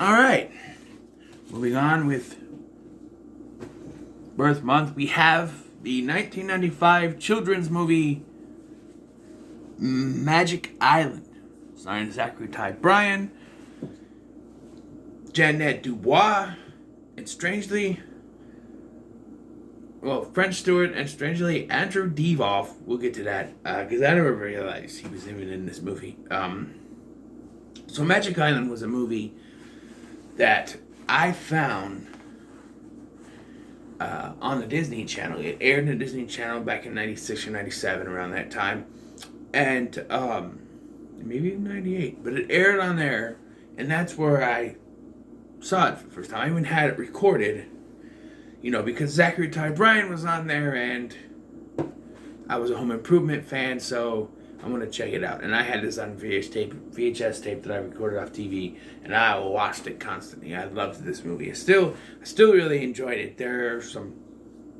All right. Moving on with birth month, we have the 1995 children's movie Magic Island, starring Zachary Ty Bryan, Jeanette Dubois, and French Stewart, and strangely Andrew Divoff. We'll get to that because I never realized he was even in this movie. So Magic Island was a movie that I found on the Disney Channel. It aired on the Disney Channel back in 96 or 97, around that time. And maybe 98. But it aired on there, and that's where I saw it for the first time. I even had it recorded, because Zachary Ty Bryan was on there, and I was a Home Improvement fan, so I'm going to check it out. And I had this on VHS tape that I recorded off TV, and I watched it constantly. I loved this movie. I still really enjoyed it. There are some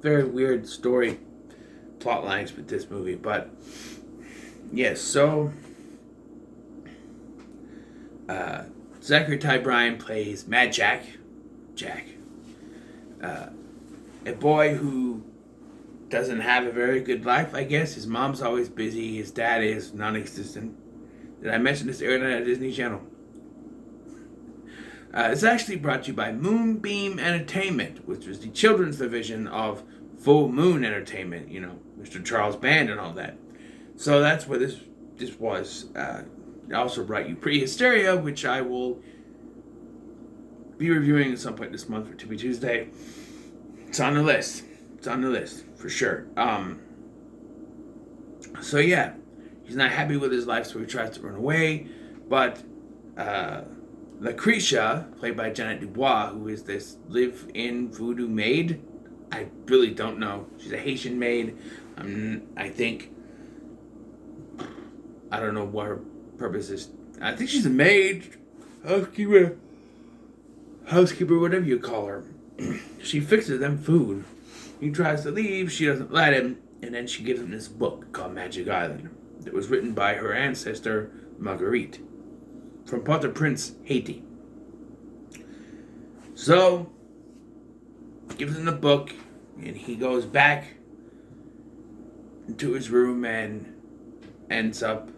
very weird story plot lines with this movie, but yes, so Zachary Ty Bryan plays Mad Jack, a boy who doesn't have a very good life, I guess. His mom's always busy. His dad is non-existent. Did I mention this aired on a Disney Channel? It's actually brought to you by Moonbeam Entertainment, which was the children's division of Full Moon Entertainment. Mr. Charles Band and all that. So that's what this was. It also brought you Prehysteria, which I will be reviewing at some point this month for To Be Tuesday. It's on the list. For sure. So yeah, he's not happy with his life, so he tries to run away. But Lucretia, played by Jeanette Dubois, who is this live-in voodoo maid, I really don't know. She's a Haitian maid. I don't know what her purpose is. I think she's a maid, housekeeper, whatever you call her. She fixes them food. He tries to leave, she doesn't let him, and then she gives him this book called Magic Island that was written by her ancestor, Marguerite, from Port-au-Prince, Haiti. So, gives him the book, and he goes back into his room and ends up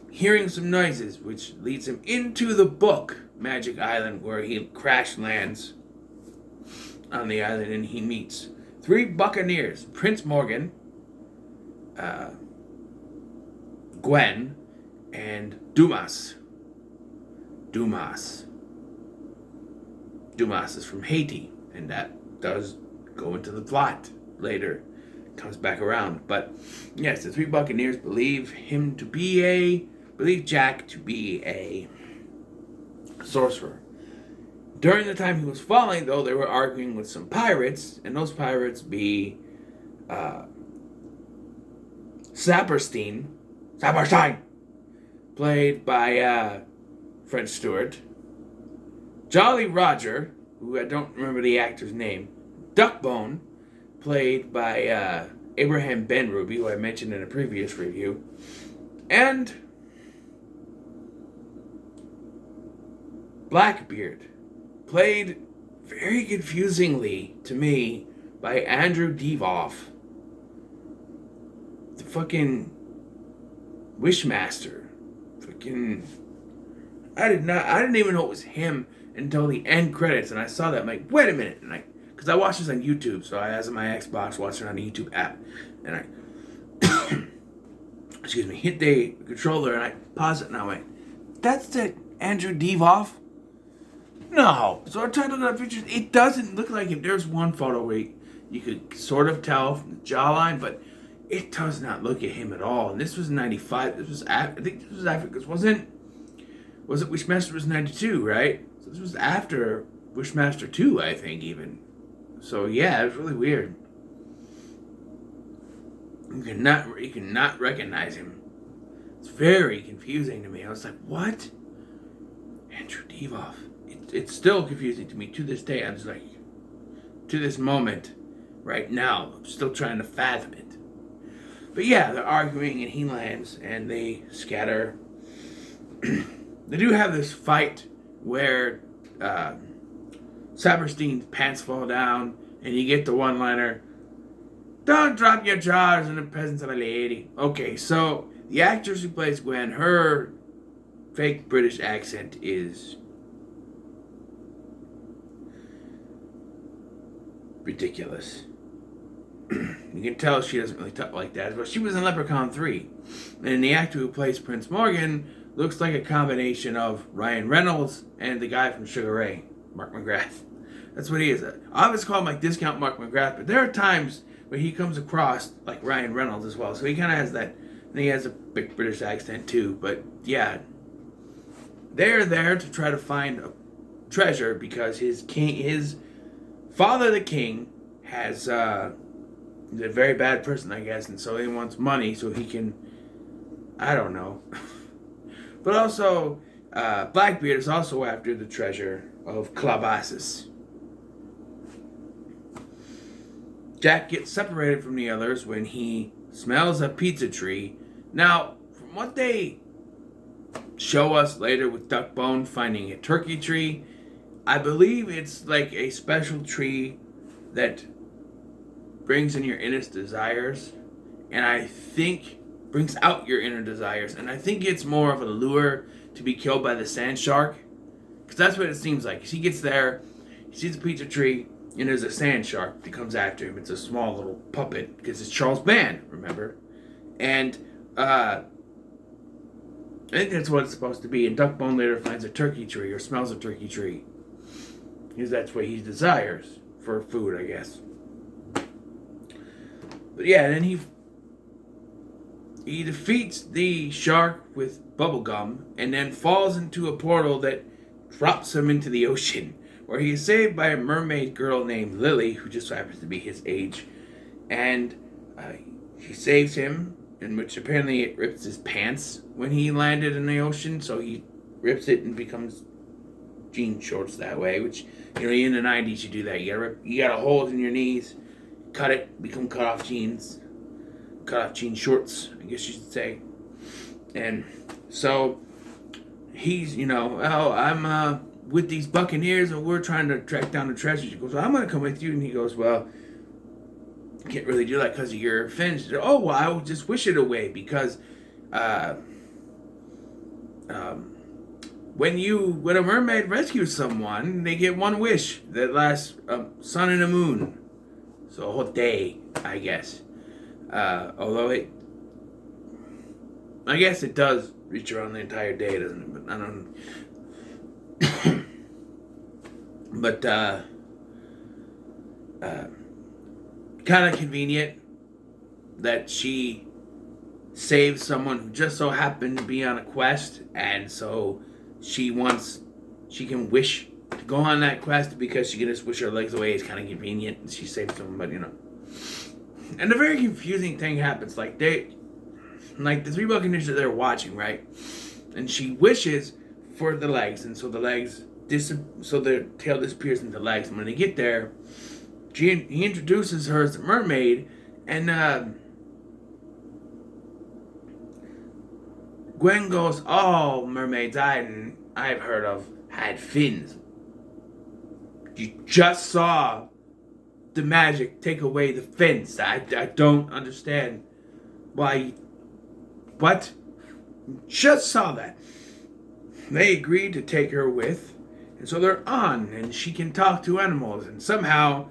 hearing some noises, which leads him into the book, Magic Island, where he crash lands on the island, and he meets 3 buccaneers: Prince Morgan, Gwen, and Dumas. Dumas is from Haiti, and that does go into the plot later. It comes back around. But yes, the 3 buccaneers believe Jack to be a sorcerer. During the time he was falling, though, they were arguing with some pirates, and those pirates be Saperstein, played by French Stewart, Jolly Roger, who I don't remember the actor's name, Duckbone, played by Abraham Benrubi, who I mentioned in a previous review, and Blackbeard, played very confusingly to me by Andrew Divoff, the fucking Wishmaster. I didn't even know it was him until the end credits, and I saw that. I'm like, wait a minute, and because I watched this on YouTube, so I was on my Xbox, watched it on the YouTube app, and I hit the controller, and I paused it, and I went, that's the Andrew Divoff? No. So I tried to look at pictures. It doesn't look like him. There's one photo where you could sort of tell from the jawline, but it does not look at him at all. And this was 95. I think this was after, because wasn't Wishmaster was 92, right? So this was after Wishmaster 2, I think, even. So yeah, it was really weird. You cannot recognize him. It's very confusing to me. I was like, what? Andrew Divoff. It's still confusing to me to this day. I'm just like, to this moment, right now, I'm still trying to fathom it. But yeah, they're arguing, and he lands, and they scatter. They do have this fight where Saperstein's pants fall down, and you get the one-liner, "Don't drop your jaws in the presence of a lady." Okay, so the actress who plays Gwen, her fake British accent is ridiculous. You can tell she doesn't really talk like that, but she was in Leprechaun 3. And the actor who plays Prince Morgan looks like a combination of Ryan Reynolds and the guy from Sugar Ray, Mark McGrath. That's what he is. I always call him like Discount Mark McGrath, but there are times where he comes across like Ryan Reynolds as well. So he kind of has that, and he has a big British accent too. But yeah, they're there to try to find a treasure because his father, the king, has he's a very bad person, I guess, and so he wants money so he can, I don't know. But also, Blackbeard is also after the treasure of Calabasas. Jack gets separated from the others when he smells a pizza tree. Now, from what they show us later with Duckbone finding a turkey tree, I believe it's like a special tree that brings in your innerest desires, and I think brings out your inner desires, and I think it's more of a lure to be killed by the sand shark, because that's what it seems like. He gets there, he sees a pizza tree, and there's a sand shark that comes after him. It's a small little puppet, because it's Charles Band, remember? And I think that's what it's supposed to be. And Duckbone later finds a turkey tree, or smells a turkey tree, because that's what he desires for food, I guess. But yeah, then he defeats the shark with bubblegum and then falls into a portal that drops him into the ocean, where he is saved by a mermaid girl named Lily, who just happens to be his age. And she saves him, in which apparently it rips his pants when he landed in the ocean, so he rips it and becomes jean shorts that way, which, you know, in the 90s you do that. You got a hole in your knees, cut it, become cut off jean shorts, I guess you should say. And so he's, I'm with these buccaneers and we're trying to track down the treasure. She goes, well, I'm going to come with you. And he goes, well, I can't really do that because of your fins. She said, oh, well, I will just wish it away because when a mermaid rescues someone, they get one wish that lasts sun and a moon. So a whole day, I guess. Although I guess it does reach around the entire day, doesn't it? But I don't. But kind of convenient that she saves someone who just so happened to be on a quest, and so she can wish to go on that quest because she can just wish her legs away. It's kind of convenient. She saved someone, but And a very confusing thing happens. Like the three Buccaneers that they're watching, right? And she wishes for the legs, and so the legs so their tail disappears into legs. And when they get there, he introduces her as a mermaid, and Gwen goes, "All mermaids I've heard of had fins. You just saw the magic take away the fins. I don't understand why. What? Just saw that." They agreed to take her with, and so they're on, and she can talk to animals, and somehow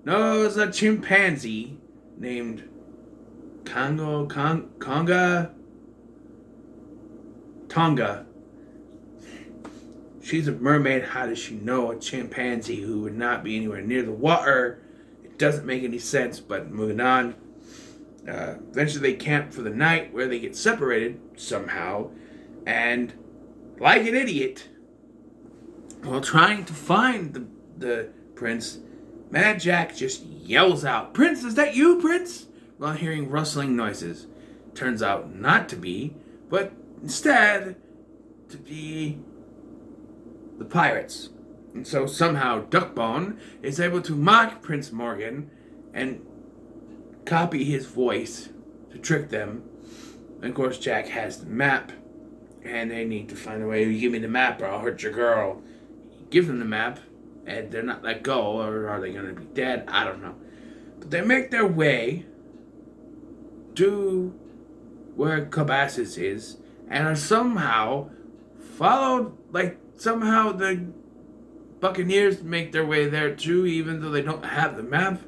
knows a chimpanzee named Tonga. She's a mermaid. How does she know a chimpanzee who would not be anywhere near the water? It doesn't make any sense, but moving on. Eventually they camp for the night where they get separated somehow, and like an idiot, while trying to find the prince, Mad Jack just yells out, "Prince, is that you, Prince?" while hearing rustling noises. Turns out not to be, but instead to be the pirates. And so somehow Duckbone is able to mock Prince Morgan and copy his voice to trick them. And of course Jack has the map, and they need to find a way to give me the map or I'll hurt your girl. He give them the map, and they're not let go, or are they going to be dead? I don't know. But they make their way to where Cabassus is, and are somehow followed, like, somehow the Buccaneers make their way there too, even though they don't have the map.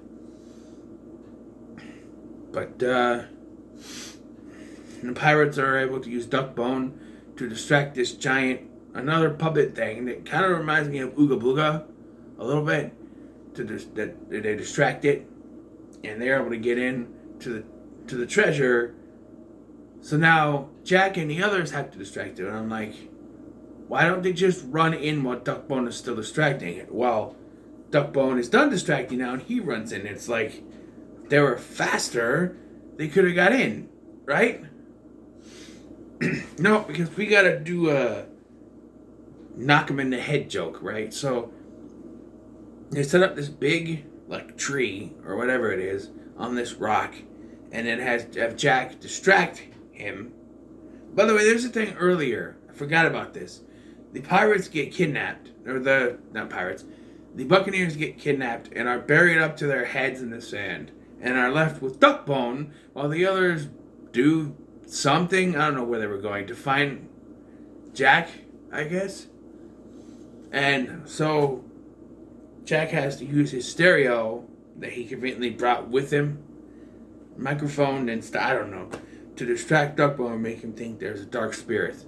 But, the pirates are able to use Duckbone to distract this giant, another puppet thing that kind of reminds me of Ooga Booga a little bit. They distract it, and they're able to get in to the treasure. So now Jack and the others have to distract it. And I'm like, why don't they just run in while Duckbone is still distracting it? Well, Duckbone is done distracting now, and he runs in. It's like, if they were faster, they could have got in, right? No, because we gotta do a knock him in the head joke, right? So they set up this big, like, tree or whatever it is on this rock, and then have Jack distract him. By the way, there's a thing earlier. I forgot about this. The pirates get kidnapped, or the Buccaneers get kidnapped and are buried up to their heads in the sand, and are left with Duckbone while the others do something. I don't know where they were going to find Jack, I guess. And so Jack has to use his stereo that he conveniently brought with him, microphone and I don't know, to distract Duckbone and make him think there's a dark spirit.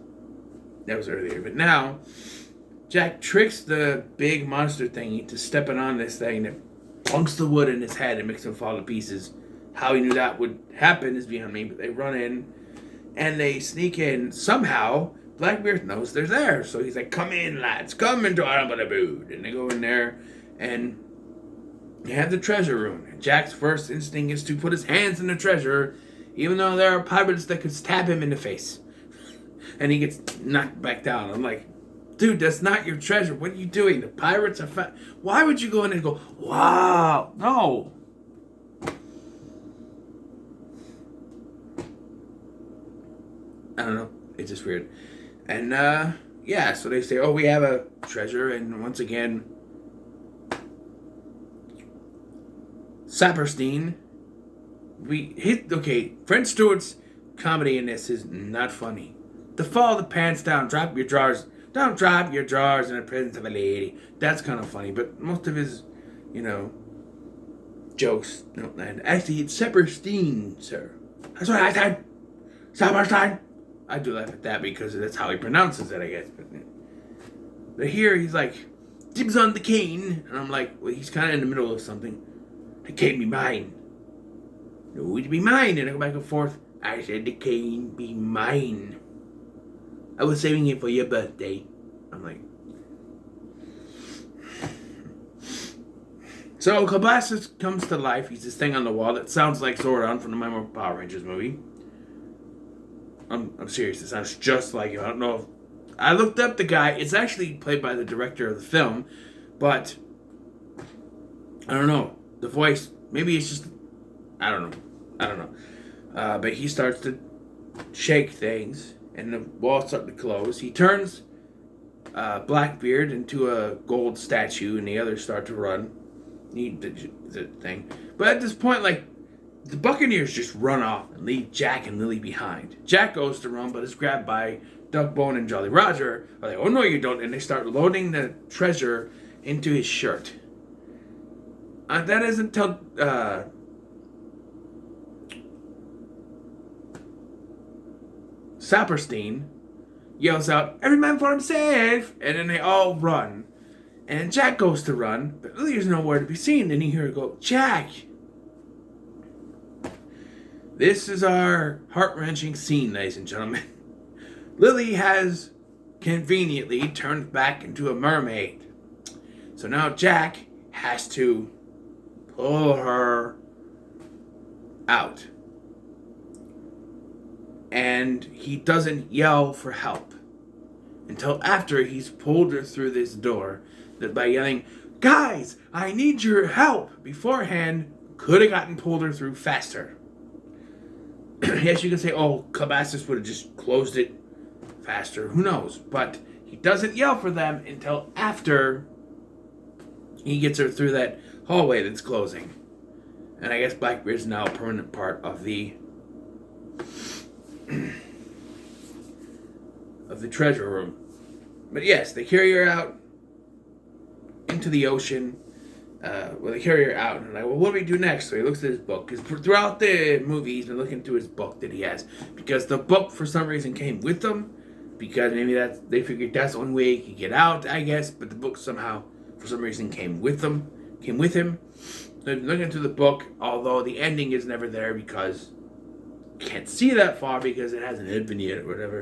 That was earlier. But now, Jack tricks the big monster thingy to stepping on this thing that plunks the wood in his head and makes him fall to pieces. How he knew that would happen is beyond me, but they run in and they sneak in. Somehow, Blackbeard knows they're there. So he's like, come in, lads, come into our abode. And they go in there and they have the treasure room. And Jack's first instinct is to put his hands in the treasure, even though there are pirates that could stab him in the face. And he gets knocked back down. I'm like, dude, that's not your treasure. What are you doing? The pirates are Why would you go in and go, wow? No. I don't know. It's just weird. And, yeah, so they say, oh, we have a treasure. And once again, Saperstein, French Stewart's comedy in this is not funny. To fall the pants down, drop your drawers. Don't drop your drawers in the presence of a lady. That's kind of funny, but most of his, jokes don't land. Actually, it's Saperstein, sir. That's what I said. Saperstein. I do laugh at that because that's how he pronounces it, I guess. But here he's like, dibs on the cane. And I'm like, well, he's kind of in the middle of something. The cane be mine. No, it be mine. And I go back and forth. I said the cane be mine. I was saving it for your birthday. I'm like. So Cabassus comes to life. He's this thing on the wall that sounds like Zordon from the Memorable Power Rangers movie. I'm serious. It sounds just like him. I don't know if... I looked up the guy. It's actually played by the director of the film. But I don't know. The voice, maybe it's just... I don't know. But he starts to shake things. And the walls start to close. He turns Blackbeard into a gold statue, and the others start to run. The thing. But at this point, like, the Buccaneers just run off and leave Jack and Lily behind. Jack goes to run, but is grabbed by Duckbone and Jolly Roger. Are like, oh no, you don't. And they start loading the treasure into his shirt. That isn't until Saperstein yells out, every man for himself! And then they all run. And Jack goes to run, but Lily is nowhere to be seen. And you hear her go, Jack! This is our heart-wrenching scene, ladies and gentlemen. Lily has conveniently turned back into a mermaid. So now Jack has to pull her out. And he doesn't yell for help until after he's pulled her through this door. That by yelling, guys, I need your help, beforehand, could have gotten pulled her through faster. Yes, you can say, oh, Cabassus would have just closed it faster. Who knows? But he doesn't yell for them until after he gets her through that hallway that's closing. And I guess Blackbeard is now a permanent part of the of the treasure room. But yes, they carry her out into the ocean. They carry her out, and like, well, what do we do next? So he looks at his book, because throughout the movie, he's been looking through his book that he has, because the book for some reason came with them, because maybe they figured that's one way he could get out, I guess. But the book somehow, for some reason, came with him. So looking through the book, although the ending is never there because you can't see that far because it hasn't opened yet or whatever.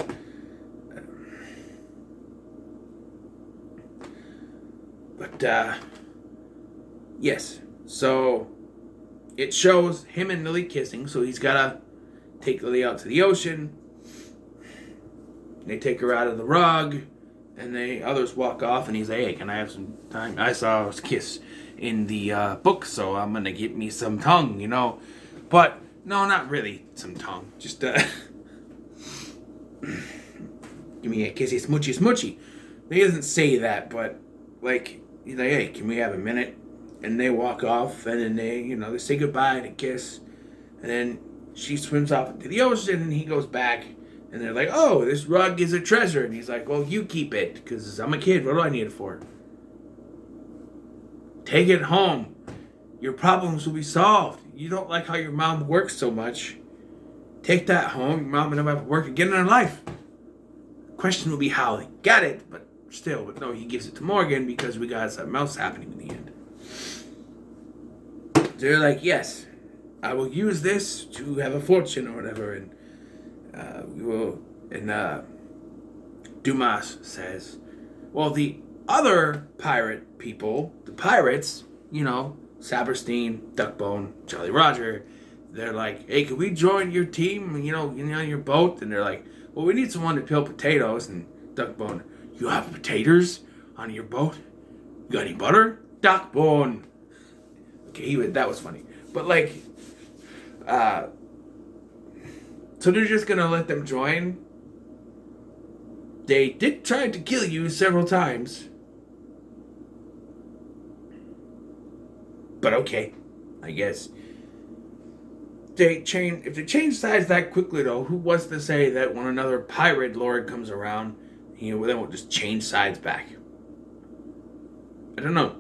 But yes, so it shows him and Lily kissing, so he's gotta take Lily out to the ocean. They take her out of the rug, and the others walk off, and he's like, hey, can I have some time? I saw us kiss in the book, so I'm gonna get me some tongue, you know. But, no, not really some tongue. Just, give me a kissy smoochy smoochy. He doesn't say that, but, like, he's like, hey, can we have a minute? And they walk off, and then they say goodbye and a kiss. And then she swims off into the ocean, and he goes back. And they're like, oh, this rug is a treasure. And he's like, well, you keep it, because I'm a kid. What do I need it for? Take it home. Your problems will be solved. You don't like how your mom works so much. Take that home. Your mom will never have to work again in her life. The question will be how they got it, but still. But no, he gives it to Morgan because we got something else happening in the end. They're like, yes, I will use this to have a fortune or whatever. And we will. And Dumas says, well, the other pirate people, the pirates, Saperstein, Duckbone, Jolly Roger, they're like, hey, can we join your team, on your boat? And they're like, well, we need someone to peel potatoes. And Duckbone, you have potatoes on your boat? You got any butter? Duckbone. Okay, that was funny. But so they're just gonna let them join. They did try to kill you several times. But okay, I guess. If they change sides that quickly, though, who wants to say that when another pirate lord comes around, they won't just change sides back? I don't know.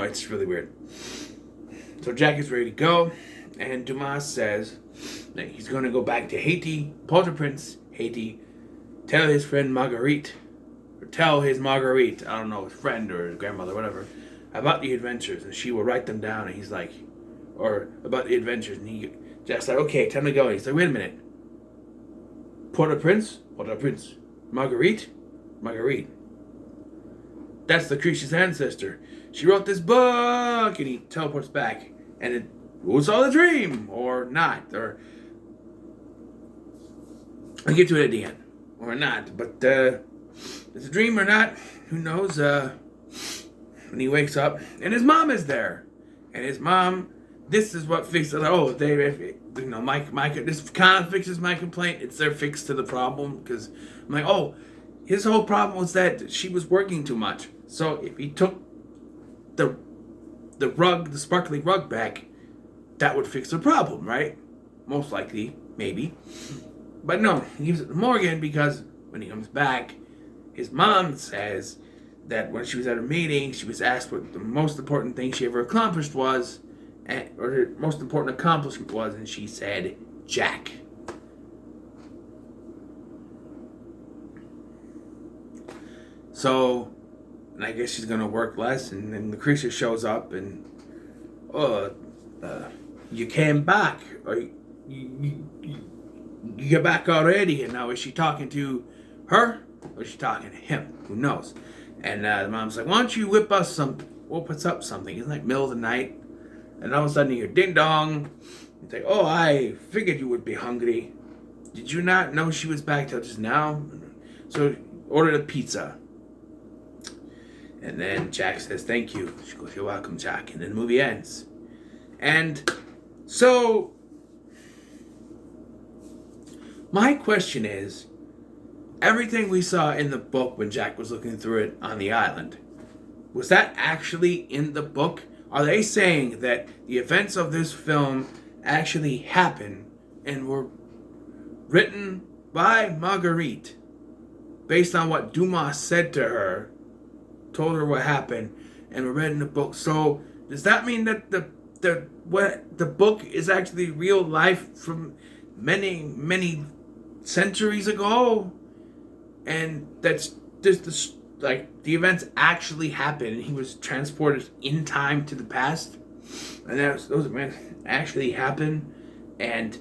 It's really weird. So Jack is ready to go, and Dumas says that he's going to go back to Haiti, Port-au-Prince, Haiti, tell his Marguerite, I don't know, his friend or his grandmother, whatever, about the adventures, and she will write them down. And he's like, or about the adventures, and Jack's like, okay, time to go. And he's like, wait a minute, Port-au-Prince, Marguerite. That's Lucretia's ancestor. She wrote this book, and he teleports back, and it was all a dream, or not, or I'll get to it at the end, or not, but it's a dream or not, who knows. When he wakes up, and his mom is there, and his mom, this is what fixes it. Oh, this kind of fixes my complaint. It's their fix to the problem, because I'm like, oh, his whole problem was that she was working too much. So if he took the sparkly rug back, that would fix the problem, right? Most likely, maybe. But no, he gives it to Morgan because when he comes back, his mom says that when she was at a meeting, she was asked what the most important thing she ever accomplished was, or her most important accomplishment was, and she said, Jack. So, and I guess she's going to work less, and then Lucretia shows up, and, you came back, or you get back already, and now is she talking to her, or is she talking to him? Who knows? And the mom's like, why don't you whip us up something? It's like middle of the night, and all of a sudden you hear ding dong. It's like, oh, I figured you would be hungry. Did you not know she was back till just now? So ordered a pizza. And then Jack says, thank you. She goes, you're welcome, Jack. And then the movie ends. And so, my question is, everything we saw in the book when Jack was looking through it on the island, was that actually in the book? Are they saying that the events of this film actually happened and were written by Marguerite based on what Dumas said to her, told her what happened, and were read in the book? So does that mean that the book is actually real life from many centuries ago, and that's just the events actually happened, and he was transported in time to the past, and those events actually happened, and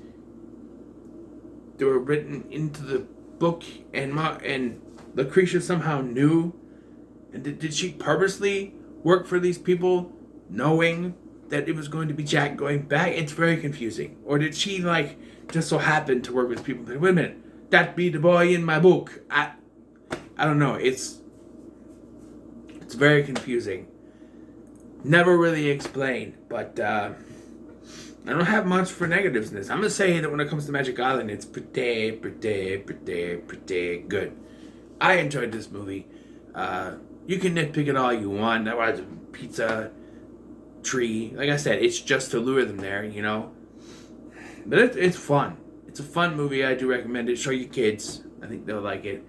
they were written into the book, and Lucretia somehow knew, and did she purposely work for these people, knowing that it was going to be Jack going back? It's very confusing. Or did she just so happen to work with people? Wait a minute, that be the boy in my book. I don't know. It's very confusing. Never really explained, but I don't have much for negatives in this. I'm gonna say that when it comes to Magic Island, it's pretty good. I enjoyed this movie. You can nitpick it all you want. That was a pizza tree. Like I said, it's just to lure them there, But it's fun. It's a fun movie. I do recommend it. Show your kids. I think they'll like it.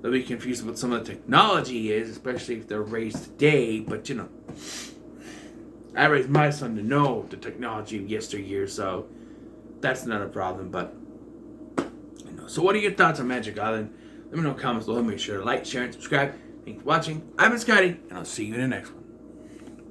They'll be confused with what some of the technology is, especially if they're raised today. But, I raised my son to know the technology of yesteryear, so that's not a problem. But, so what are your thoughts on Magic Island? Let me know in the comments below. Make sure to like, share, and subscribe. Thanks for watching. I've been Scotty, and I'll see you in the next one.